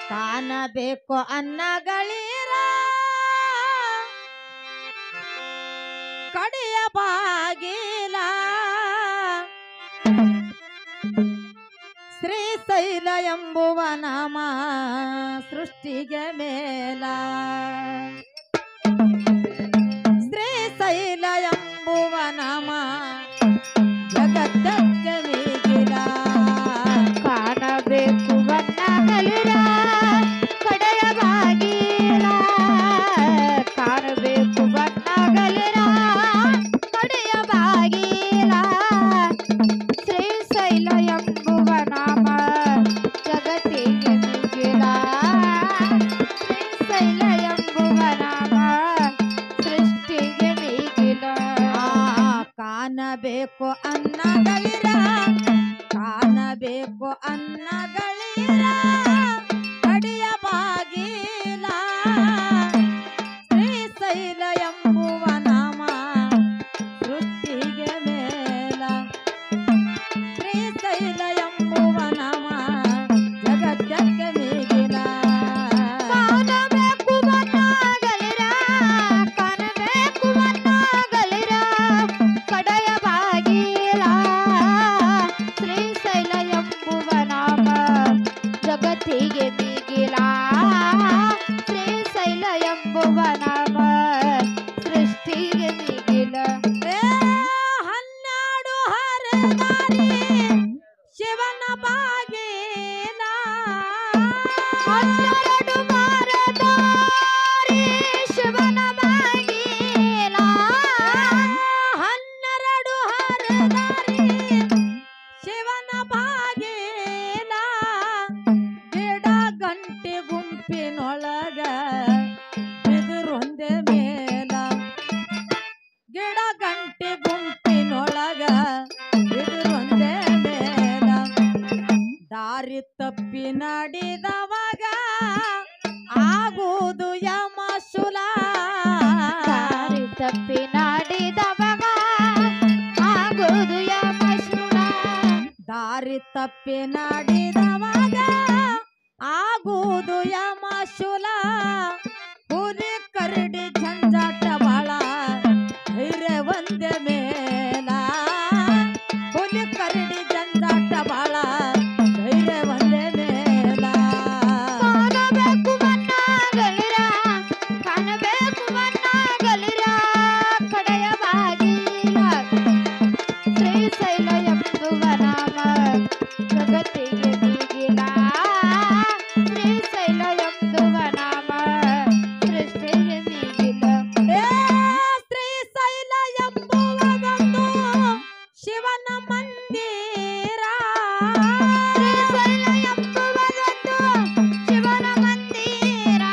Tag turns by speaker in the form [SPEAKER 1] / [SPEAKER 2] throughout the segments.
[SPEAKER 1] ಕಾಣಬೇಕು ಅನ್ನಗಳಿರ ಕಡೆಯ ಬಾಗಿಲ ಶ್ರೀಶೈಲ ಎಂಬುವ ನಾಮ ಸೃಷ್ಟಿಗೆ ಮೇಲ ಶ್ರೀಶೈಲ ಎಂಬುವ ನಾಮ ಜಗತ್ತಕ್ಕೆ ಮೀಗಿಲ
[SPEAKER 2] ಕಾಣಬೇಕು ಅನ್ನಗಳಿರ ಕಡೆಯ ಬಾಗಿಲ ಕಾಣಬೇಕು ಅನ್ನಗಳಿರ ಕಡೆಯ ಬಾಗಿಲ ಶ್ರೀಶೈಲ ಎಂಬುವ ನಾಮ ಜಗತ್ತಿಗೆ ಮಿಗಿಲ ಶ್ರೀಶೈಲ ಎಂಬುವ ನಾಮ ಸೃಷ್ಟಿಗೆ ಮಿಗಿಲ
[SPEAKER 1] ಕಾಣಬೇಕು ಅನ್ನಗಳಿರ ಕಾಣಬೇಕು ಅನ್ನಗಳಿರ ಕಡೆಯ ಬಾಗಿಲ ಶ್ರೀಶೈಲ ಎಂಬುವ ನಾಮ ಸೃಷ್ಟಿಗೆ ಮೇಲ ಶ್ರೀಶೈಲ ಎಂಬುವ ನಾಮ ಜಗತ್ತಕ್ಕೆ ಮೀಗಿಲ
[SPEAKER 2] ಕಾಣಬೇಕು ಅನ್ನಗಳಿರ ಕಾಣಬೇಕು ಅನ್ನಗಳಿರ ಕಡೆಯ ಬಾಗಿಲ ಶ್ರೀಶೈಲ ಎಂಬುವ ನಾಮ ಜಗತ್ತಿಗೆ ಮಿಗಿಲ ಶ್ರೀಶೈಲ ಎಂಬುವ ನಾಮ ಸೃಷ್ಟಿಗೆ ಮಿಗಿಲ
[SPEAKER 1] ಹನ್ನೆರಡು ಹರದಾರಿ ಶಿವನ ಬಾಗಿಲ
[SPEAKER 2] ಹನ್ನೆರಡು ಮಾರದಾರಿ ಶಿವನ ಬಾಗಿಲ
[SPEAKER 1] ಹನ್ನೆರಡು ಹರದಾರಿ ಶಿವನ ಬಾಗಿಲ ಗಿಡ ಗಂಟೆ ಗುಂಪಿನೊಳಗ ಬಿದಿರೊಂದೆ ಮೇಲ ಗಿಡ ಗಂಟೆ ಗುಂಪಿನೊಳಗ ಬಿದಿರೊಂದೆ ಮೇಲ ದಾರಿ ತಪ್ಪಿ ನಡೆದವಾಗ ಆಗುವುದು ಯಮಶುಲ
[SPEAKER 2] ದಾರಿ ತಪ್ಪಿ ನಾಡಿದವಾಗ ಆಗುವುದು ಯಮಶೂಲ
[SPEAKER 1] ದಾರಿ ತಪ್ಪಿ ನಡೆದವಾಗ ಆಗುವುದು ಯಮಶುಲ ಹುಲಿ ಕರಡಿ ಜಂಜಾಟ ಬಾಳ ಧೈರ್ಯ ಒಂದೇ ಮೇಲ ಹುಲಿ ಕರಡಿ ಜಂಜಾಟ ಬಾಳ ಧೈರ್ಯ ಒಂದೇ ಮೇಲ
[SPEAKER 2] ಕಾಣಬೇಕು ಅನ್ನಗಳಿರ ಕಾಣಬೇಕು ಅನ್ನಗಳಿರ ಕಡೆಯ ಬಾಗಿಲ ಶ್ರೀಶೈಲ ಎಂಬುವ ನಾಮ ಜಗತ್ತಿಗೆ ಮಿಗಿಲ ಶ್ರೀಶೈಲ ಎಂಬುವ ನಾಮ ಸೃಷ್ಟಿಗೆ ಮಿಗಿಲ
[SPEAKER 1] ಶ್ರೀಶೈಲ ಎಂಬುವುದೊಂದು ಶಿವನ ಮಂದಿರ
[SPEAKER 2] ಶ್ರೀಶೈಲ ಎಂಬುವುದೊಂದು ಶಿವನ ಮಂದಿರ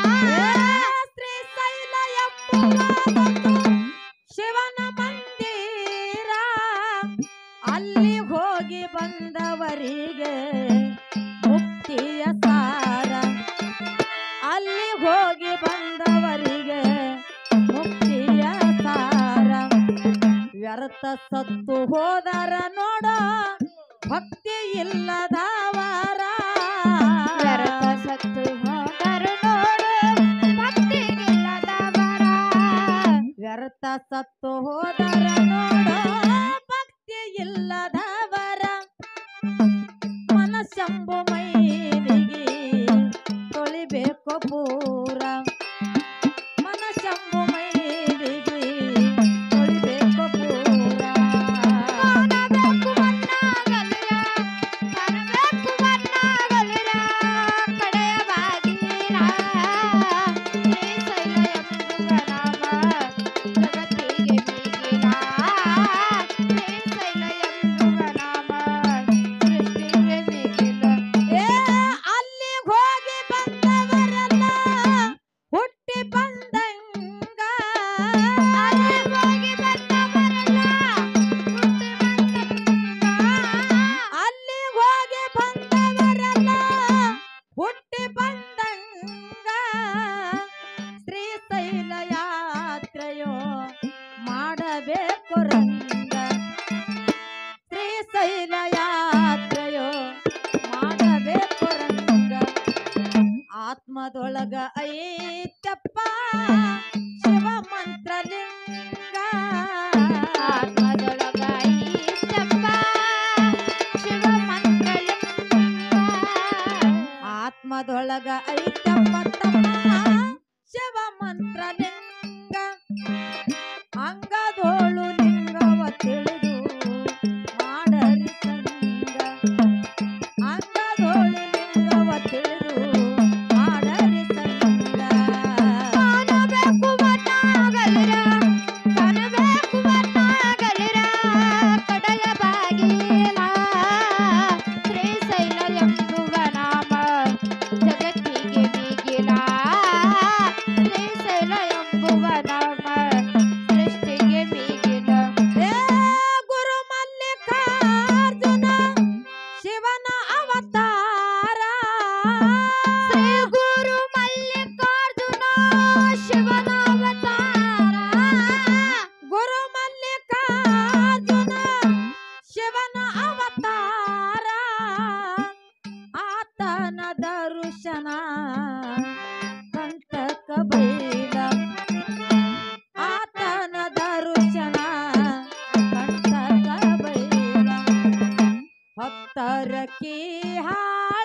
[SPEAKER 1] ಶ್ರೀಶೈಲ ಎಂಬುವುದೊಂದು ಶಿವನ ಮಂದಿರ ಅಲ್ಲಿ ಹೋಗಿ ಬಂದವರಿಗೆ ಮುಕ್ತಿಯ ಸಾರ ಅಲ್ಲಿ ಹೋಗಿ ಬಂದವರಿಗೆ ಮುಕ್ತಿಯ ಸಾರ ವ್ಯರ್ಥ ಸತ್ತು ಹೋದರ ನೋಡ ಭಕ್ತಿ ಇಲ್ಲದವರ
[SPEAKER 2] ವ್ಯರ್ಥ ಸತ್ತು ಹೋದರು ನೋಡು ಭಕ್ತಿಗಿಲ್ಲದವರ
[SPEAKER 1] ವ್ಯರ್ಥ ಸತ್ತು ಹೋದರ ನೋಡೋ ಭಕ್ತಿ ಇಲ್ಲದವರ ಮನಸ್ಸಂಬು ಮೈಲಿಗೆ ತೊಳಿಬೇಕು ಪೂರ ಮನಸ್ಸಂಬು ಮೈಲಿಗೆ ತೊಳಿಬೇಕು ಪೂರ
[SPEAKER 2] ಕಾಣಬೇಕು ಮಣ್ಣಾಗಲಿರ ಕಾಣಬೇಕು ಮಣ್ಣಾಗಲಿರ ಕಡೆಯ ಬಾಗಿಲ ಶ್ರೀಶೈಲ ಎಂಬುವ ನಾಮ ಜಗತ್ತಿಗೆ ಮೀಗಿಲ ಶ್ರೀಶೈಲ ಎಂಬುವ ನಾಮ ಸೃಷ್ಟಿಗೆ ಮೀಗಿಲ
[SPEAKER 1] ಏ ಅಲ್ಲಿ ಹೋಗಿ ಬಂದವರೆಲ್ಲ ಹುಟ್ಟಿ ಬಂದಂಗ
[SPEAKER 2] ಅಲ್ಲಿ ಹೋಗಿ ಬಂದವರೆಲ್ಲ ಹುಟ್ಟಿ ಬಂದಂಗ
[SPEAKER 1] ಅಲ್ಲಿ ಹೋಗಿ ಬಂದವರೆಲ್ಲ ಹುಟ್ಟಿ ಬಂದಂಗ ಶ್ರೀಶೈಲ ಯಾತ್ರೆಯೋ ಮಾಡಬೇಕು ರಂಗ ಶ್ರೀಶೈಲ ಯಾತ್ರೆಯೋ ಮಾಡಬೇಕು ರಂಗ ಆತ್ಮದೊಳಗ ಐತಪ್ಪ ಶಿವ ಮಂತ್ರಲಿಂಗ
[SPEAKER 2] ಆತ್ಮದೊಳಗ ಐತಪ್ಪ ಶಿವ ಮಂತ್ರಲಿಂಗ
[SPEAKER 1] ಆತ್ಮದೊಳಗ ಐತಪ್ಪ ತಮ್ಮ ಶಿವ ಮಂತ್ರಲಿಂಗ ಅಂಗದೋಳು ಲಿಂಗವ ತಿಳಿದು ಮಾಡರಿ ಸಂಗ ಅಂಗದೋಳು ಲಿಂಗವ ತಿಳಿದು ಮಾಡರಿ ಸಂಗ
[SPEAKER 2] ಕಾಣಬೇಕು ಮಣ್ಣಾಗಲಿರ ಕಾಣಬೇಕು ಮಣ್ಣಾಗಲಿರ ಕಡೆಯ ಬಾಗಿಲ ಶ್ರೀಶೈಲ ಎಂಬುವ ನಾಮ ಜಗತ್ತಿಗೆ ಮೀಗಿಲ ಶ್ರೀಶೈಲ ಎಂಬುವ ನಾಮ ಸೃಷ್ಟಿಗೆ ಮೀಗಿಲ
[SPEAKER 1] ಏ ಗುರು ಮಲ್ಲಿಕಾರ್ಜುನ ಶಿವನ ಅವತಾರ
[SPEAKER 2] ಶ್ರೀ ಗುರು ಮಲ್ಲಿಕಾರ್ಜುನ ಶಿವನ ಅವತಾರ
[SPEAKER 1] ಗುರು ಮಲ್ಲಿಕಾರ್ಜುನ ಶಿವನ ಅವತಾರ ಆತನ ದರ್ಶನ ಕಂಟಕ ಬೈಲ ಆತನ ದರ್ಶನ ಕಂಟಕ ಬೈಲ ಭಕ್ತರ ಕೀ ಹಾಳ